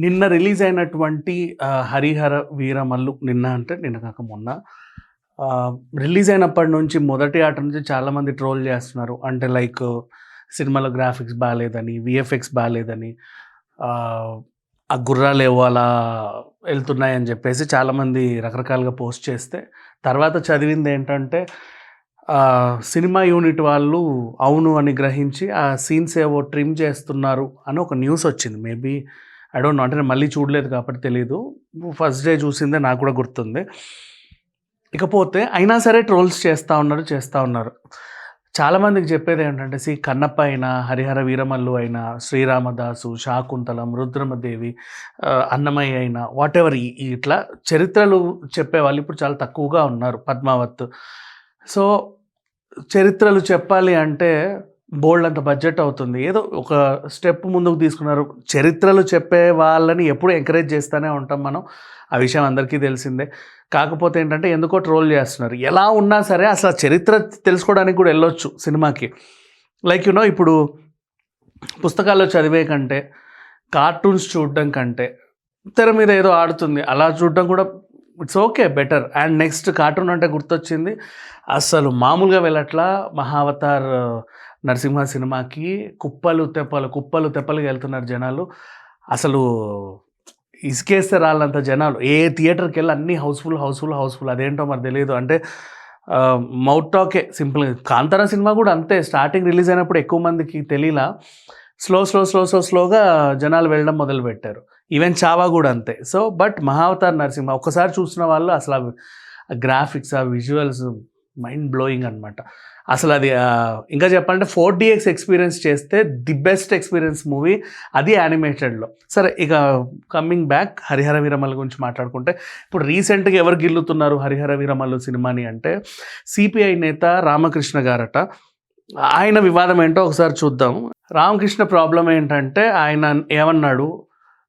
నిన్న రిలీజ్ అయినటువంటి 'హరిహర వీరమల్లు' నిన్న అంటే నిన్న కాక మొన్న రిలీజ్ అయినప్పటి నుంచి మొదటి ఆట నుంచి చాలామంది ట్రోల్ చేస్తున్నారు. అంటే లైక్ సినిమాలో గ్రాఫిక్స్ బాలేదని, వీఎఫ్ఎక్స్ బాలేదని, ఆ గుర్రాలేవో అలా ఎళ్తున్నాయని చెప్పేసి చాలామంది రకరకాలుగా పోస్ట్ చేస్తే, తర్వాత చదివిందేంటంటే సినిమా యూనిట్ వాళ్ళు అవును అని గ్రహించి ఆ సీన్స్ ఏవో ట్రిమ్ చేస్తున్నారు అని ఒక న్యూస్ వచ్చింది. మేబీ ఐ డోంట్ నో, అంటే నేను మళ్ళీ చూడలేదు కాబట్టి తెలీదు. ఫస్ట్ డే చూసిందే నాకు కూడా గుర్తుంది. ఇకపోతే అయినా సరే ట్రోల్స్ చేస్తూ ఉన్నారు. చాలామందికి చెప్పేది ఏంటంటే, కన్నప్ప అయినా, హరిహర వీరమల్లు అయినా, శ్రీరామదాసు, శాకుంతలం, రుద్రమదేవి, అన్నమయ్య అయినా వాటెవర్ ఇట్లా చరిత్రలు చెప్పేవాళ్ళు ఇప్పుడు చాలా తక్కువగా ఉన్నారు. పద్మావత్. సో చరిత్రలు చెప్పాలి అంటే బోల్డంత బడ్జెట్ అవుతుంది. ఏదో ఒక స్టెప్ ముందుకు తీసుకున్నారు. చరిత్రలు చెప్పే వాళ్ళని ఎప్పుడు ఎంకరేజ్ చేస్తూనే ఉంటాం మనం. ఆ విషయం అందరికీ తెలిసిందే. కాకపోతే ఏంటంటే ఎందుకో ట్రోల్ చేస్తున్నారు. ఎలా ఉన్నా సరే అసలు చరిత్ర తెలుసుకోవడానికి కూడా వెళ్ళొచ్చు సినిమాకి. లైక్ ఇప్పుడు పుస్తకాల్లో చదివే కంటే, కార్టూన్స్ చూడడం కంటే, తెర మీద ఏదో ఆడుతుంది అలా చూడడం కూడా it's okay, better. And next cartoon అంటే గుర్తొచ్చింది, అసలు మామూలుగా వెళ్ళట్లా. మహావతార్ నరసింహ సినిమాకి కుప్పలు తెప్పలుగా వెళ్తున్నారు జనాలు. అసలు ఇసుకేస్తే రాళ్ళంత జనాలు. ఏ థియేటర్కి వెళ్ళి అన్నీ హౌస్ఫుల్. అదేంటో మరి తెలియదు. అంటే మౌత్ టాకే సింపుల్గా. కాంతారా సినిమా కూడా అంతే. స్టార్టింగ్ రిలీజ్ అయినప్పుడు ఎక్కువ మందికి తెలియలా. స్లోగా జనాలు వెళ్ళడం మొదలుపెట్టారు. ఈవెన్ చావా కూడా అంతే. సో బట్ మహావతార్ నరసింహ ఒక్కసారి చూసిన వాళ్ళు అసలు ఆ గ్రాఫిక్స్, ఆ విజువల్స్ మైండ్ బ్లోయింగ్ అనమాట. అసలు అది ఇంకా చెప్పాలంటే 4DX ఎక్స్పీరియన్స్ చేస్తే ది బెస్ట్ ఎక్స్పీరియన్స్ మూవీ అది యానిమేటెడ్లో. సరే, ఇక కమ్మింగ్ బ్యాక్ హరిహర వీరమల్లు గురించి మాట్లాడుకుంటే, ఇప్పుడు రీసెంట్గా ఎవరు గిల్లుతున్నారు హరిహర వీరమల్లు సినిమాని అంటే సిపిఐ నేత రామకృష్ణ గారట. ఆయన వివాదం ఏంటో ఒకసారి చూద్దాం. రామకృష్ణ ప్రాబ్లం ఏంటంటే, ఆయన ఏమన్నాడు,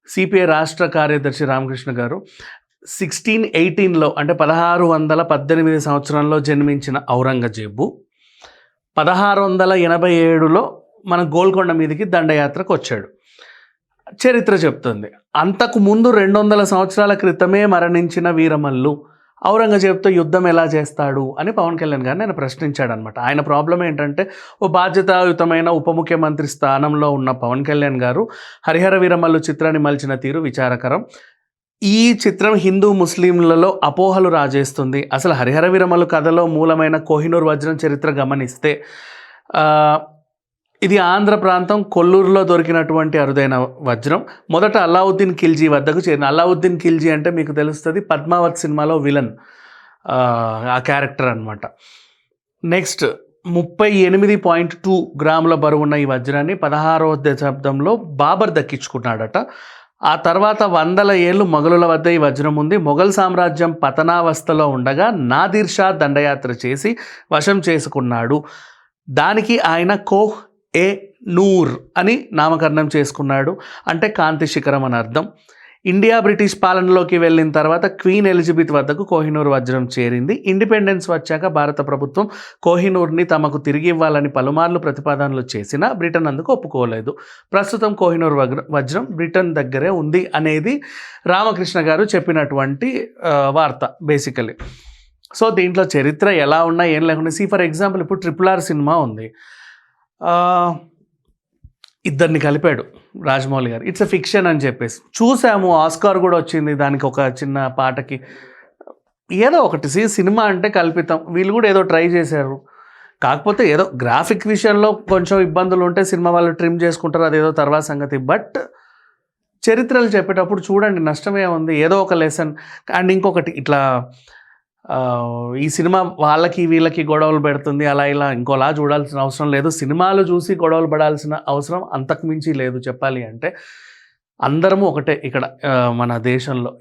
సిపిఐ రాష్ట్ర కార్యదర్శి రామకృష్ణ గారు 1618లో అంటే 1618 సంవత్సరంలో జన్మించిన ఔరంగజేబు 1687లో మన గోల్కొండ మీదకి దండయాత్రకు వచ్చాడు. చరిత్ర చెప్తుంది. అంతకు ముందు 200 సంవత్సరాల క్రితమే మరణించిన వీరమల్లు ఔరంగజేబుతో యుద్ధం ఎలా చేస్తాడు అని పవన్ కళ్యాణ్ గారిని ఆయన ప్రశ్నించాడనమాట. ఆయన ప్రాబ్లం ఏంటంటే, ఓ బాధ్యతాయుతమైన ఉప ముఖ్యమంత్రి స్థానంలో ఉన్న పవన్ కళ్యాణ్ గారు హరిహర వీరమల్లు చిత్రాన్ని మలిచిన తీరు విచారకరం. ఈ చిత్రం హిందూ ముస్లింలలో అపోహలు రాజేస్తుంది. అసలు హరిహర వీరమల్లు కథలో మూలమైన కోహినూర్ వజ్రం చరిత్ర గమనిస్తే, ఇది ఆంధ్ర ప్రాంతం కొల్లూరులో దొరికినటువంటి అరుదైన వజ్రం. మొదట అల్లావుద్దీన్ ఖిల్జీ వద్దకు చేరిన. అల్లావుద్దీన్ ఖిల్జీ అంటే మీకు తెలుస్తుంది, పద్మావత్ సినిమాలో విలన్, ఆ క్యారెక్టర్ అనమాట. నెక్స్ట్ 38.2 గ్రాముల బరువున్న ఈ వజ్రాన్ని 16వ దశాబ్దంలో బాబర్ దక్కించుకున్నాడట. ఆ తర్వాత 100 ఏళ్ళు మొఘలుల వద్ద ఈ వజ్రం ఉంది. మొఘల్ సామ్రాజ్యం పతనావస్థలో ఉండగా నాదిర్ షా దండయాత్ర చేసి వశం చేసుకున్నాడు. దానికి ఆయన కోహ్ ఏ నూర్ అని నామకరణం చేసుకున్నాడు. అంటే కాంతి శిఖరం అని అర్థం. ఇండియా బ్రిటిష్ పాలనలోకి వెళ్ళిన తర్వాత క్వీన్ ఎలిజబెత్ వద్దకు కోహినూర్ వజ్రం చేరింది. ఇండిపెండెన్స్ వచ్చాక భారత ప్రభుత్వం కోహినూర్ని తమకు తిరిగి ఇవ్వాలని పలుమార్లు ప్రతిపాదనలు చేసినా బ్రిటన్ అందుకు ఒప్పుకోలేదు. ప్రస్తుతం కోహినూర్ వజ్రం బ్రిటన్ దగ్గరే ఉంది అనేది రామకృష్ణ గారు చెప్పినటువంటి వార్త బేసికలీ. సో దీంట్లో చరిత్ర ఎలా ఉన్నా ఏం లేకుండా, ఫర్ ఎగ్జాంపుల్ ఇప్పుడు RRR సినిమా ఉంది, ఇద్దరిని కలిపాడు రాజమౌళి గారు. ఇట్స్ ఎ ఫిక్షన్ అని చెప్పేసి చూసాము. ఆస్కార్ కూడా వచ్చింది దానికి, ఒక చిన్న పాటకి. ఏదో ఒకటి సినిమా అంటే కల్పితం. వీళ్ళు కూడా ఏదో ట్రై చేశారు. కాకపోతే ఏదో గ్రాఫిక్ విషయంలో కొంచెం ఇబ్బందులు ఉంటే సినిమా వాళ్ళు ట్రిమ్ చేసుకుంటారు, అదేదో తర్వాత సంగతి. బట్ చరిత్రలు చెప్పేటప్పుడు చూడండి, నష్టమే ఉంది. ఏదో ఒక లెసన్. అండ్ ఇంకొకటి, ఇట్లా ఈ సినిమా వాళ్ళకి వీళ్ళకి గొడవలు పెడుతుంది, అలా ఇలా ఇంకోలా చూడాల్సిన అవసరం లేదు. సినిమాలు చూసి గొడవలు పడాల్సిన అవసరం అంతకు మించి లేదు. చెప్పాలి అంటే అందరము ఒకటే ఇక్కడ మన దేశంలో.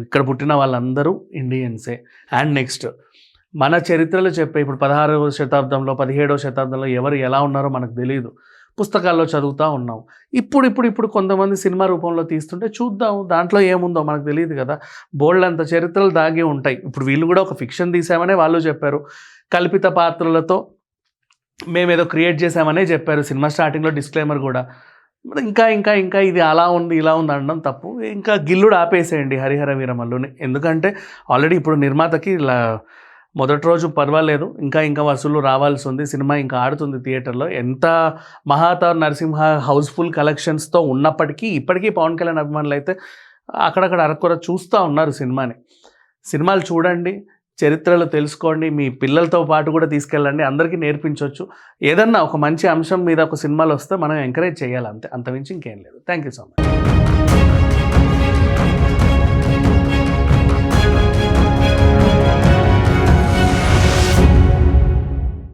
ఇక్కడ పుట్టిన వాళ్ళందరూ ఇండియన్సే. అండ్ నెక్స్ట్ మన చరిత్రలు చెప్పే, ఇప్పుడు 16వ శతాబ్దంలో 17వ శతాబ్దంలో ఎవరు ఎలా ఉన్నారో మనకు తెలియదు. పుస్తకాల్లో చదువుతూ ఉన్నాం. ఇప్పుడు కొంతమంది సినిమా రూపంలో తీస్తుంటే చూద్దాం, దాంట్లో ఏముందో మనకు తెలియదు కదా. బోల్డ్ అంత చరిత్రలు దాగి ఉంటాయి. ఇప్పుడు వీళ్ళు కూడా ఒక ఫిక్షన్ తీసామనే వాళ్ళు చెప్పారు. కల్పిత పాత్రలతో మేమేదో క్రియేట్ చేసామనే చెప్పారు. సినిమా స్టార్టింగ్లో డిస్క్లైమర్ కూడా మరి ఇంకా ఇంకా ఇంకా ఇది అలా ఉంది ఇలా ఉంది అనడం తప్పు. ఇంకా గిల్లుడు ఆపేసేయండి హరిహర వీరమల్లుని. ఎందుకంటే ఆల్రెడీ ఇప్పుడు నిర్మాతకి ఇలా మొదటి రోజు పర్వాలేదు, ఇంకా ఇంకా వసూళ్ళు రావాల్సి ఉంది, సినిమా ఇంకా ఆడుతుంది థియేటర్లో. ఎంత మహాతార్ నరసింహ హౌస్ఫుల్ కలెక్షన్స్తో ఉన్నప్పటికీ ఇప్పటికీ పవన్ కళ్యాణ్ అభిమానులు అయితే అక్కడక్కడ అరకొర చూస్తూ ఉన్నారు సినిమాని. సినిమాలు చూడండి, చరిత్రలు తెలుసుకోండి, మీ పిల్లలతో పాటు కూడా తీసుకెళ్ళండి, అందరికీ నేర్పించవచ్చు. ఏదన్నా ఒక మంచి అంశం మీద ఒక సినిమాలు వస్తే మనం ఎంకరేజ్ చేయాలి, అంతే, అంతమించి ఇంకేం లేదు. Thank you so much.